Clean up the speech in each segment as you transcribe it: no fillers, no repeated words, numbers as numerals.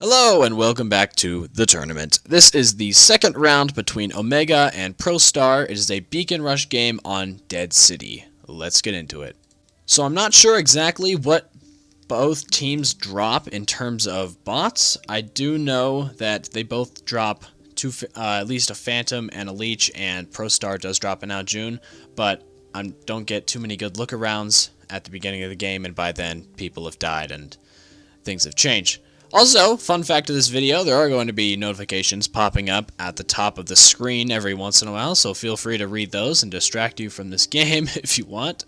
Hello and welcome back to the tournament. This is the second round between Omega and ProStar. It is a beacon rush game on Dead City. Let's get into it. So I'm not sure exactly what both teams drop in terms of bots. I do know that they both drop at least a Phantom and a Leech, and ProStar does drop an Aljun, but I don't get too many good look-arounds at the beginning of the game, and by then people have died and things have changed. Also, fun fact of this video, there are going to be notifications popping up at the top of the screen every once in a while, so feel free to read those and distract you from this game if you want.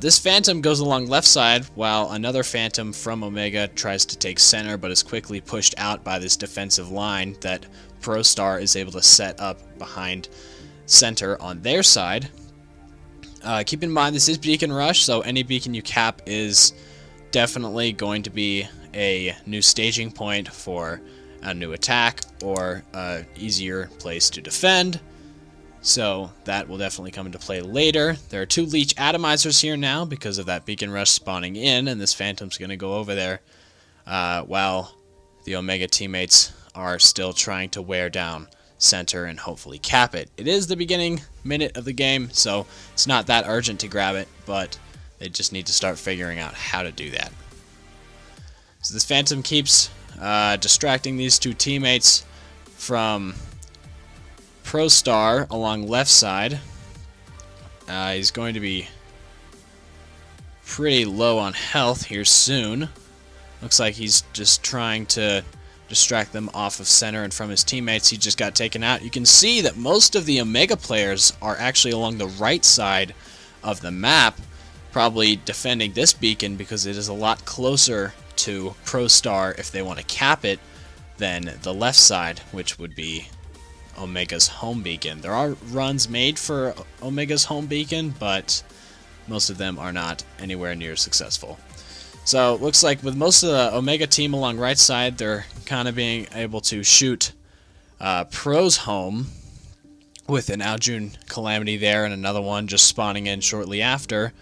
This Phantom goes along left side, while another Phantom from Omega tries to take center, but is quickly pushed out by this defensive line that ProStar is able to set up behind center on their side. Keep in mind, this is Beacon Rush, so any beacon you cap is definitely going to be a new staging point for a new attack or an easier place to defend. So that will definitely come into play later. There are two Leech Atomizers here now because of that Beacon Rush spawning in, and this Phantom's going to go over there while the Omega teammates are still trying to wear down center and hopefully cap it. It is the beginning minute of the game, so it's not that urgent to grab it, but they just need to start figuring out how to do that. So this Phantom keeps distracting these two teammates from ProStar along left side. He's going to be pretty low on health here soon. Looks like he's just trying to distract them off of center and from his teammates. He just got taken out. You can see that most of the Omega players are actually along the right side of the map, probably defending this beacon because it is a lot closer to ProStar if they want to cap it than the left side, which would be Omega's home beacon. There are runs made for Omega's home beacon, but most of them are not anywhere near successful. So it looks like with most of the Omega team along right side, they're kind of being able to shoot Pro's home with an Aljun Calamity there and another one just spawning in shortly after.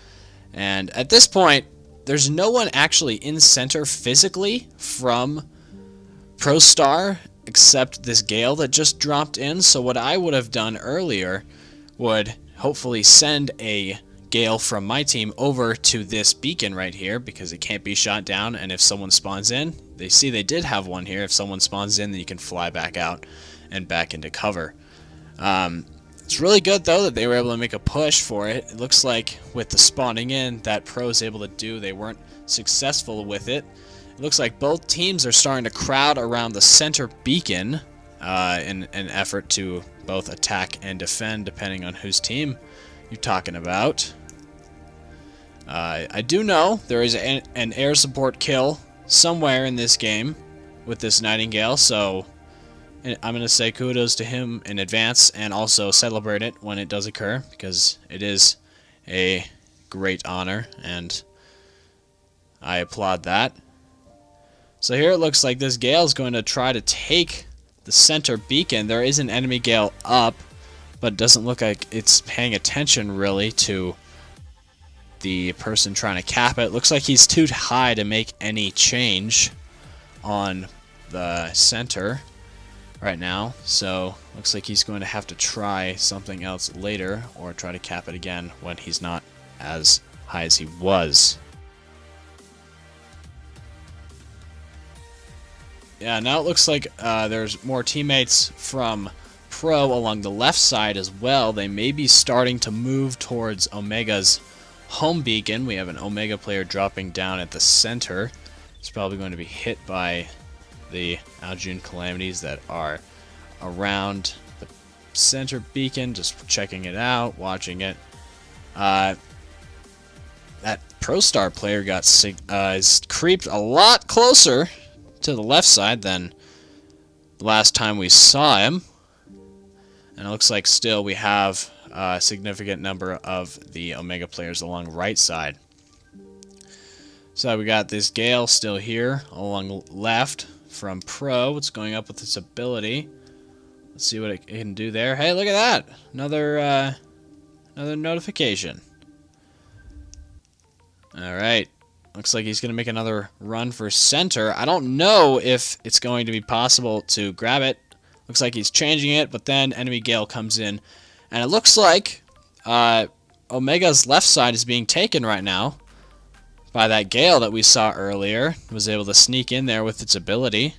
And at this point, there's no one actually in center physically from ProStar except this Gale that just dropped in. So what I would have done earlier would hopefully send a Gale from my team over to this beacon right here because it can't be shot down, and if someone spawns in, they see they did have one here. If someone spawns in, then you can fly back out and back into cover. It's really good, though, that they were able to make a push for it. It looks like with the spawning in that Pro's able to do, they weren't successful with it. It looks like both teams are starting to crowd around the center beacon in an effort to both attack and defend, depending on whose team you're talking about. I do know there is an air support kill somewhere in this game with this Nightingale, so I'm going to say kudos to him in advance and also celebrate it when it does occur because it is a great honor and I applaud that. So here it looks like this Gale is going to try to take the center beacon. There is an enemy Gale up, but it doesn't look like it's paying attention really to the person trying to cap it. Looks like he's too high to make any change on the center right now, so looks like he's going to have to try something else later or try to cap it again when he's not as high as he was. Yeah, now it looks like there's more teammates from Pro along the left side as well. They may be starting to move towards Omega's home beacon. We have an Omega player dropping down at the center. He's probably going to be hit by the Aljun Calamities that are around the center beacon, just checking it out, watching it. That ProStar player got is creeped a lot closer to the left side than the last time we saw him. And it looks like still we have a significant number of the Omega players along right side. So we got this Gale still here along left from Pro. What's going up with its ability? Let's see what it can do there. Hey, look at that! Another notification. All right. Looks like he's going to make another run for center. I don't know if it's going to be possible to grab it. Looks like he's changing it, but then enemy Gale comes in. And it looks like Omega's left side is being taken right now by that Gale that we saw earlier. It was able to sneak in there with its ability.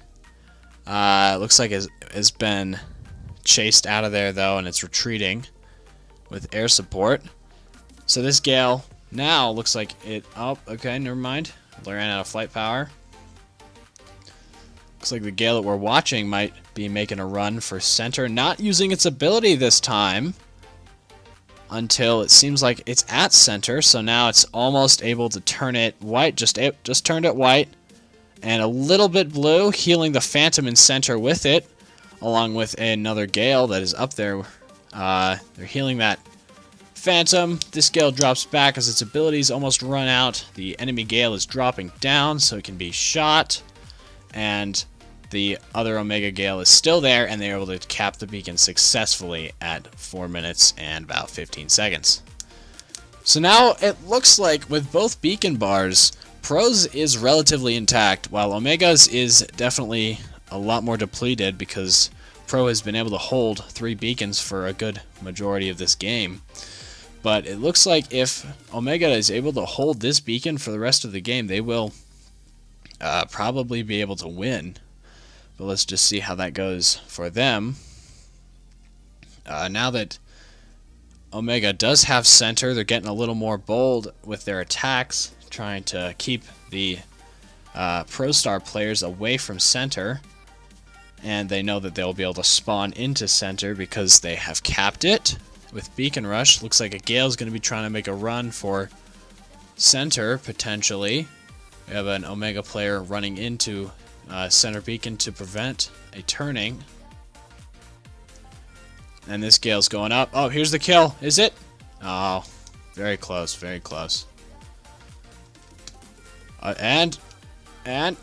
Looks like it has been chased out of there, though, and it's retreating with air support. So this Gale now looks like it... Oh, okay, never mind. Ran out of flight power. Looks like the Gale that we're watching might be making a run for center. Not using its ability this time until it seems like it's at center. So now it's almost able to turn it white. Just turned it white. And a little bit blue, healing the Phantom in center with it. Along with another Gale that is up there. They're healing that Phantom. This Gale drops back as its abilities almost run out. The enemy Gale is dropping down so it can be shot. And the other Omega Gale is still there, and they're able to cap the beacon successfully at 4 minutes and about 15 seconds. So now it looks like with both beacon bars, Pro's is relatively intact, while Omega's is definitely a lot more depleted because Pro has been able to hold 3 beacons for a good majority of this game. But it looks like if Omega is able to hold this beacon for the rest of the game, they will probably be able to win. But let's just see how that goes for them. Now that Omega does have center, they're getting a little more bold with their attacks, trying to keep the ProStar players away from center. And they know that they'll be able to spawn into center because they have capped it with Beacon Rush. Looks like a Gale's going to be trying to make a run for center, potentially. We have an Omega player running into center beacon to prevent a turning. And this Gale's going up. Oh, here's the kill. Is it? Oh, very close, very close. And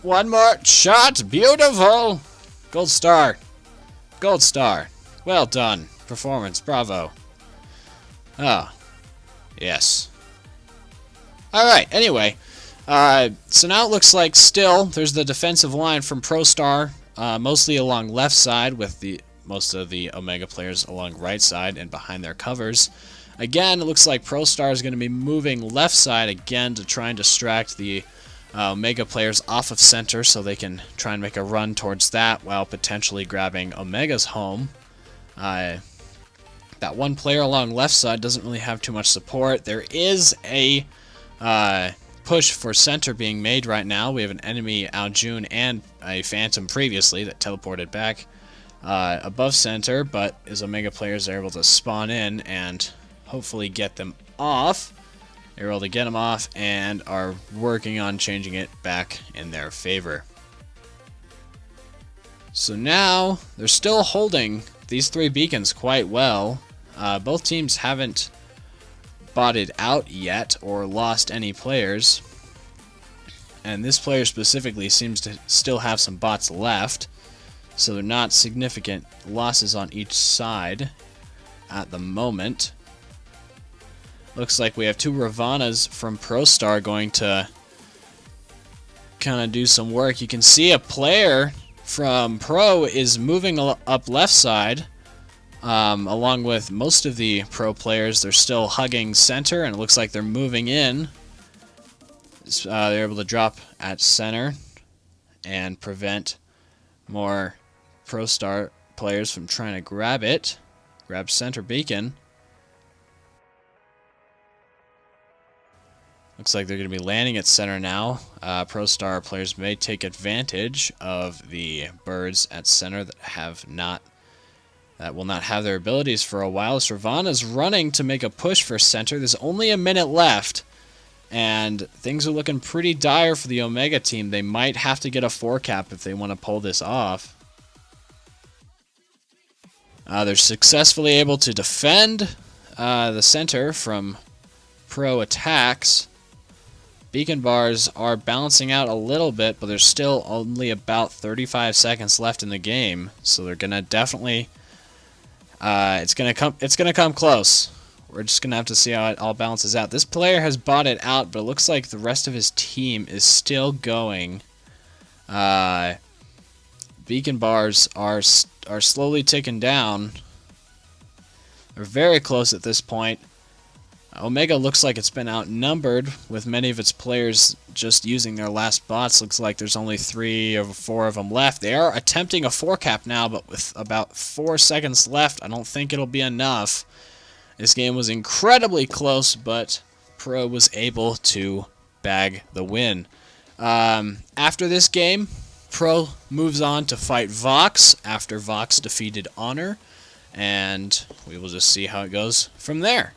one more shot. Beautiful. Gold star. Gold star. Well done. Performance. Bravo. Oh, yes. Alright, anyway. So now it looks like still there's the defensive line from ProStar, mostly along left side with most of the Omega players along right side and behind their covers. Again, it looks like ProStar is going to be moving left side again to try and distract the Omega players off of center so they can try and make a run towards that while potentially grabbing Omega's home. That one player along left side doesn't really have too much support. There is a push for center being made right now. We have an enemy Aljun and a Phantom previously that teleported back above center, but as Omega players are able to spawn in and hopefully get them off. They're able to get them off and are working on changing it back in their favor. So now they're still holding these 3 beacons quite well. Both teams haven't botted out yet or lost any players. And this player specifically seems to still have some bots left. So they're not significant losses on each side at the moment. Looks like we have 2 Ravanas from ProStar going to kind of do some work. You can see a player from Pro is moving up left side. Along with most of the Pro players, they're still hugging center, and it looks like they're moving in. They're able to drop at center and prevent more ProStar players from trying to grab it. Grab center beacon. Looks like they're going to be landing at center now. ProStar players may take advantage of the birds at center that will not have their abilities for a while. Ravana's running to make a push for center. There's only a minute left, and things are looking pretty dire for the Omega team. They might have to get a 4-cap if they want to pull this off. They're successfully able to defend the center from Pro attacks. Beacon bars are balancing out a little bit, but there's still only about 35 seconds left in the game, so they're gonna definitely it's gonna come close. we're just going to have to see how it all balances out. This player has bought it out, but it looks like the rest of his team is still going. Beacon bars are slowly ticking down. They're very close at this point. Omega looks like it's been outnumbered, with many of its players just using their last bots. Looks like there's only 3 or 4 of them left. They are attempting a 4-cap now, but with about 4 seconds left, I don't think it'll be enough. This game was incredibly close, but Pro was able to bag the win. After this game, Pro moves on to fight Vox after Vox defeated Honor, and we will just see how it goes from there.